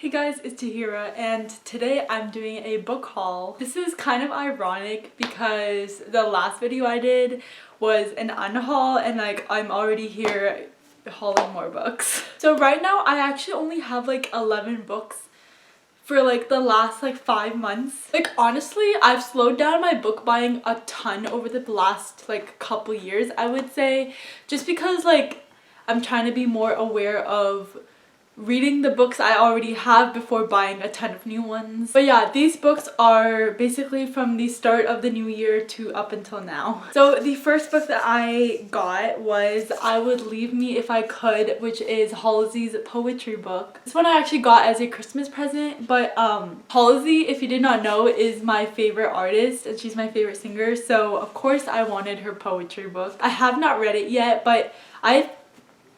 Hey guys, it's Tahira and today I'm doing a book haul. This is kind of ironic because the last video I did was an unhaul and I'm already here hauling more books. So right now I actually only have 11 books for the last 5 months. Honestly, I've slowed down my book buying a ton over the last couple years, I would say, just because I'm trying to be more aware of reading the books I already have before buying a ton of new ones. But yeah, these books are basically from the start of the new year to up until now. So the first book that I got was I Would Leave Me If I Could, which is Halsey's poetry book. This one I actually got as a Christmas present, but Halsey, if you did not know, is my favorite artist and she's my favorite singer, so of course I wanted her poetry book. I have not read it yet, but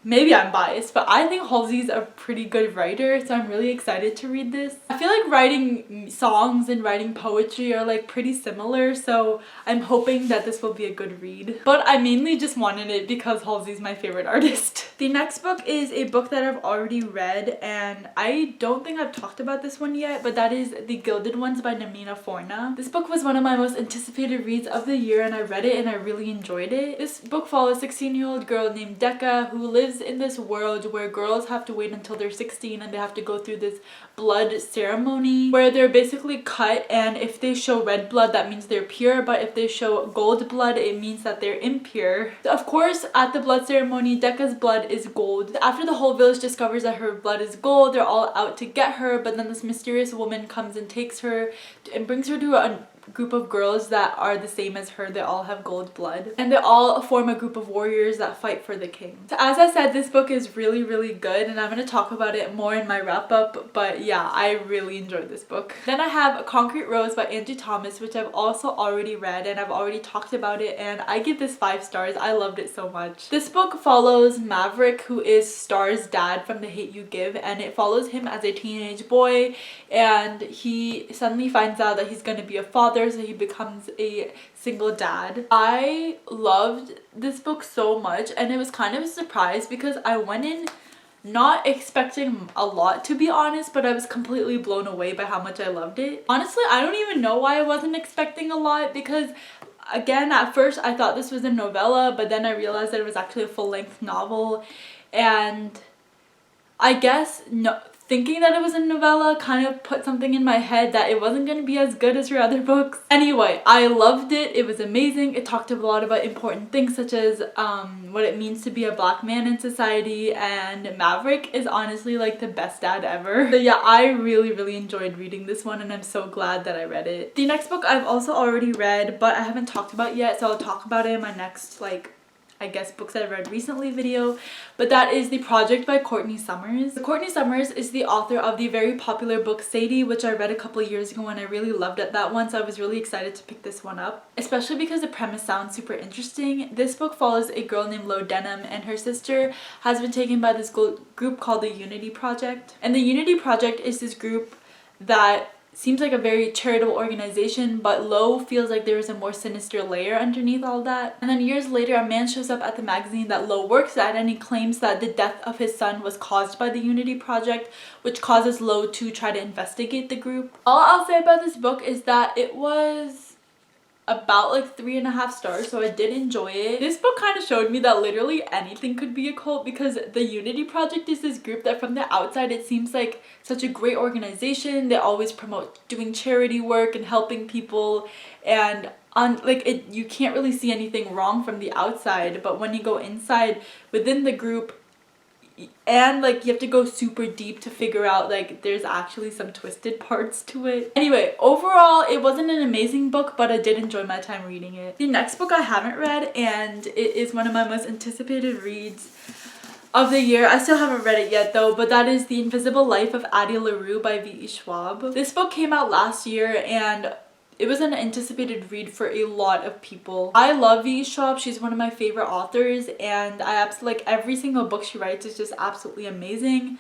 maybe I'm biased, but I think Halsey's a pretty good writer, so I'm really excited to read this. I feel like writing songs and writing poetry are pretty similar, so I'm hoping that this will be a good read. But I mainly just wanted it because Halsey's my favorite artist. The next book is a book that I've already read, and I don't think I've talked about this one yet, but that is The Gilded Ones by Namina Forna. This book was one of my most anticipated reads of the year, and I read it and I really enjoyed it. This book follows a 16-year-old girl named Decca who lives in this world where girls have to wait until they're 16 and they have to go through this blood ceremony where they're basically cut, and if they show red blood that means they're pure, but if they show gold blood it means that they're impure. Of course, at the blood ceremony, Decca's blood is gold. After the whole village discovers that her blood is gold, they're all out to get her, but then this mysterious woman comes and takes her and brings her to a group of girls that are the same as her. They all have gold blood and they all form a group of warriors that fight for the king. So as I said, this book is really good, and I'm going to talk about it more in my wrap up, but yeah, I really enjoyed this book. Then I have Concrete Rose by Angie Thomas, which I've also already read and I've already talked about it, and I give this 5 stars. I loved it so much. This book follows Maverick, who is Star's dad from The Hate U Give, and it follows him as a teenage boy, and he suddenly finds out that he's going to be a father, so he becomes a single dad. I loved this book so much, and it was kind of a surprise because I went in not expecting a lot, to be honest, but I was completely blown away by how much I loved it. Honestly, I don't even know why I wasn't expecting a lot, because again, at first I thought this was a novella, but then I realized that it was actually a full-length novel, and I guess thinking that it was a novella kind of put something in my head that it wasn't going to be as good as her other books. Anyway, I loved it. It was amazing. It talked a lot about important things such as what it means to be a black man in society, and Maverick is honestly the best dad ever. So yeah, I really enjoyed reading this one, and I'm so glad that I read it. The next book I've also already read, but I haven't talked about yet, so I'll talk about it in my next I guess books I've read recently video, but that is The Project by Courtney Summers. Courtney Summers is the author of the very popular book Sadie, which I read a couple of years ago and I really loved that one, so I was really excited to pick this one up, especially because the premise sounds super interesting. This book follows a girl named Lo Denham, and her sister has been taken by this group called the Unity Project. And the Unity Project is this group that seems like a very charitable organization, but Lo feels like there is a more sinister layer underneath all that. And then years later, a man shows up at the magazine that Lo works at, and he claims that the death of his son was caused by the Unity Project, which causes Lo to try to investigate the group. All I'll say about this book is that it was about 3.5 stars, so I did enjoy it. This book kind of showed me that literally anything could be a cult, because the Unity Project is this group that from the outside it seems like such a great organization. They always promote doing charity work and helping people, and you can't really see anything wrong from the outside, but when you go inside within the group, and you have to go super deep to figure out there's actually some twisted parts to it. Anyway, overall it wasn't an amazing book, but I did enjoy my time reading it. The next book I haven't read, and it is one of my most anticipated reads of the year. I still haven't read it yet though, but that is The Invisible Life of Addie LaRue by V.E. Schwab. This book came out last year and it was an anticipated read for a lot of people. I love V.E. Schwab. She's one of my favorite authors, and I absolutely every single book she writes is just absolutely amazing.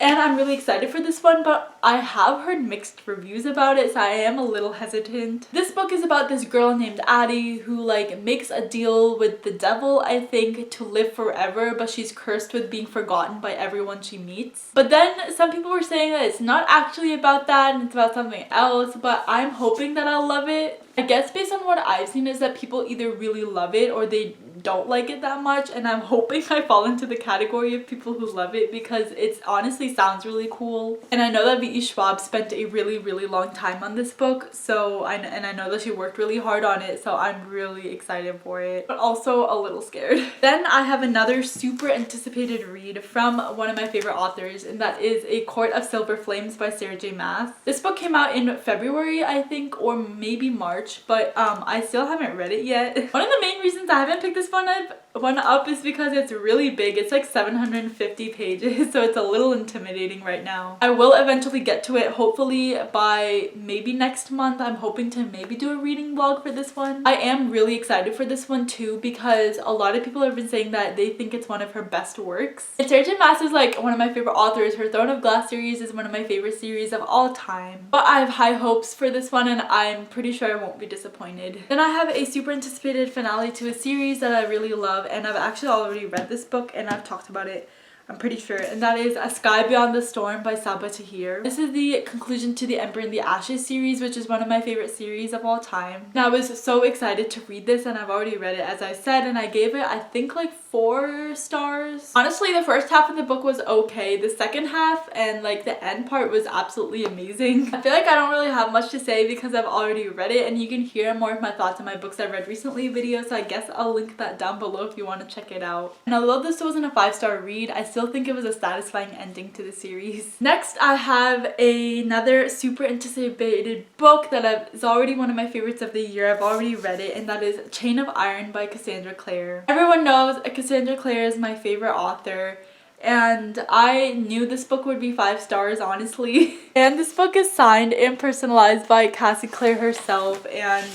and I'm really excited for this one, but I have heard mixed reviews about it, so I am a little hesitant. This book is about this girl named Addie who like makes a deal with the devil, I think, to live forever, but she's cursed with being forgotten by everyone she meets. But then some people were saying that it's not actually about that and it's about something else, but I'm hoping that I'll love it. I guess based on what I've seen is that people either really love it or they don't like it that much, and I'm hoping I fall into the category of people who love it because it honestly sounds really cool. And I know that V.E. Schwab spent a really long time on this book, so I know that she worked really hard on it, so I'm really excited for it, but also a little scared. Then I have another super anticipated read from one of my favorite authors, and that is A Court of Silver Flames by Sarah J. Maas. This book came out in February, I think, or maybe March, but I still haven't read it yet. One of the main reasons I haven't picked this one up is because it's really big. It's like 750 pages, so it's a little intimidating right now. I will eventually get to it, hopefully by maybe next month. I'm hoping to maybe do a reading vlog for this one. I am really excited for this one too because a lot of people have been saying that they think it's one of her best works. And Sarah J. Maas is like one of my favorite authors. Her Throne of Glass series is one of my favorite series of all time. But I have high hopes for this one and I'm pretty sure I won't be disappointed. Then I have a super anticipated finale to a series that I really love, and I've actually already read this book and I've talked about it, I'm pretty sure, and that is A Sky Beyond the Storm by Sabaa Tahir. This is the conclusion to the Ember in the Ashes series, which is one of my favorite series of all time. And I was so excited to read this, and I've already read it as I said, and I gave it I think like 4 stars. Honestly, the first half of the book was okay. The second half and like the end part was absolutely amazing. I feel like I don't really have much to say because I've already read it, and you can hear more of my thoughts on my books I read recently video, so I guess I'll link that down below if you want to check it out. And although this wasn't a 5-star read, I still think it was a satisfying ending to the series. Next, I have another super anticipated book that is already one of my favorites of the year. I've already read it, and that is Chain of Iron by Cassandra Clare. Everyone knows Cassandra Clare is my favorite author, and I knew this book would be 5 stars, honestly. And this book is signed and personalized by Cassie Clare herself, and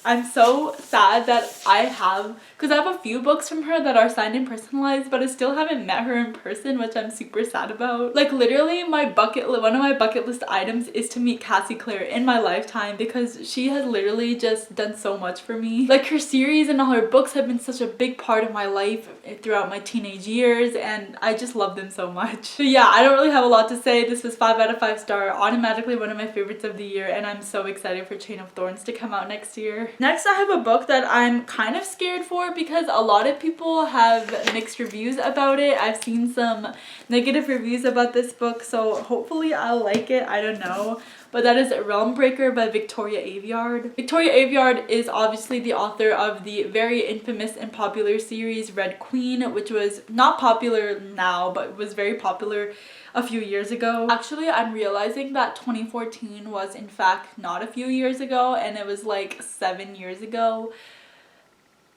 I'm so sad that because I have a few books from her that are signed and personalized, but I still haven't met her in person, which I'm super sad about. Like literally one of my bucket list items is to meet Cassie Clare in my lifetime because she has literally just done so much for me. Like her series and all her books have been such a big part of my life throughout my teenage years, and I just love them so much. So yeah, I don't really have a lot to say. This was 5 out of 5 star, automatically one of my favorites of the year, and I'm so excited for Chain of Thorns to come out next year. Next, I have a book that I'm kind of scared for because a lot of people have mixed reviews about it. I've seen some negative reviews about this book, so hopefully I'll like it. I don't know. But that is Realm Breaker by Victoria Aveyard. Victoria Aveyard is obviously the author of the very infamous and popular series Red Queen, which was not popular now, but was very popular a few years ago. Actually, I'm realizing that 2014 was in fact not a few years ago, and it was like 7 years ago.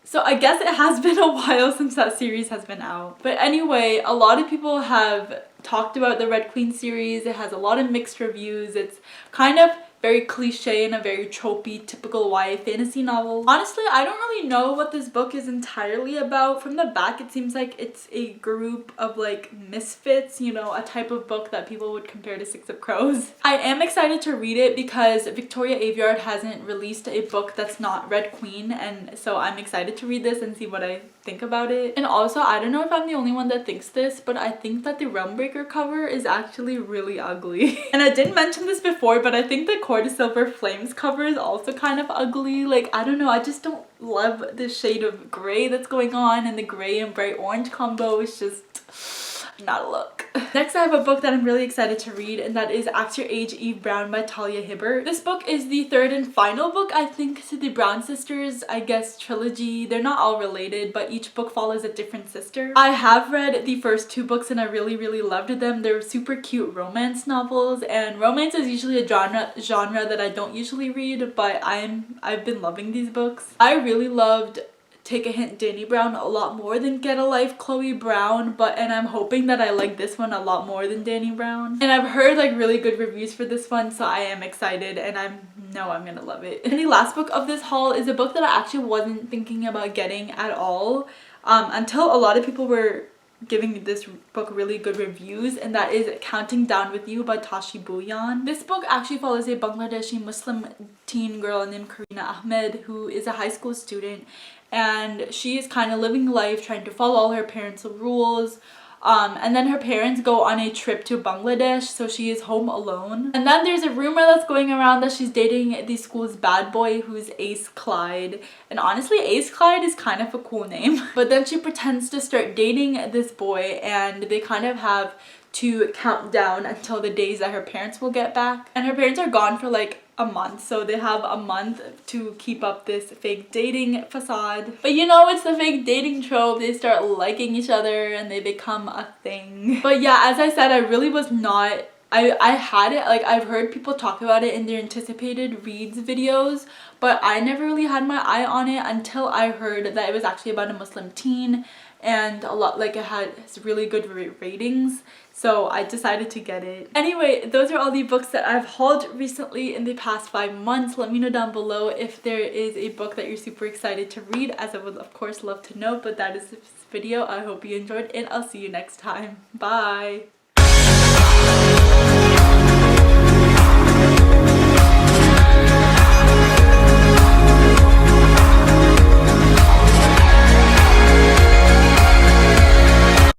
So I guess it has been a while since that series has been out. But anyway, a lot of people have talked about the Red Queen series. It has a lot of mixed reviews. It's kind of very cliche and a very tropey, typical YA fantasy novel. Honestly, I don't really know what this book is entirely about. From the back, it seems like it's a group of like misfits, you know, a type of book that people would compare to Six of Crows. I am excited to read it because Victoria Aveyard hasn't released a book that's not Red Queen, and so I'm excited to read this and see what I think about it. And also, I don't know if I'm the only one that thinks this, but I think that the Realmbreaker cover is actually really ugly. And I didn't mention this before, but I think the Court of Silver Flames cover is also kind of ugly. Like, I don't know, I just don't love the shade of gray that's going on, and the gray and bright orange combo is just not a look. Next, I have a book that I'm really excited to read, and that is Act Your Age, Eve Brown by Talia Hibbert. This book is the third and final book, I think, to the Brown sisters, I guess, trilogy. They're not all related, but each book follows a different sister. I have read the first 2 books and I really loved them. They're super cute romance novels, and romance is usually a genre that I don't usually read, but I've been loving these books. I really loved Take a Hint Dani Brown a lot more than Get a Life Chloe Brown, and I'm hoping that I like this one a lot more than Dani Brown. And I've heard like really good reviews for this one, so I am excited, and I know I'm gonna love it. And the last book of this haul is a book that I actually wasn't thinking about getting at all until a lot of people were giving this book really good reviews, and that is Counting Down With You by Tashi Bhuiyan. This book actually follows a Bangladeshi Muslim teen girl named Karina Ahmed, who is a high school student, and she is kind of living life trying to follow all her parents' rules. And then her parents go on a trip to Bangladesh, so she is home alone. And then there's a rumor that's going around that she's dating the school's bad boy, who's Ace Clyde. And honestly, Ace Clyde is kind of a cool name. But then she pretends to start dating this boy, and they kind of have to count down until the days that her parents will get back. And her parents are gone for like a month, so they have a month to keep up this fake dating facade. But you know, it's the fake dating trope. They start liking each other and they become a thing. But yeah, as I said, I really was not, I had it, like I've heard people talk about it in their anticipated reads videos, but I never really had my eye on it until I heard that it was actually about a Muslim teen, and a lot, like it had really good ratings, so I decided to get it. Anyway, those are all the books that I've hauled recently in the past 5 months. Let me know down below if there is a book that you're super excited to read, as I would of course love to know. But that is this video. I hope you enjoyed, and I'll see you next time. Bye!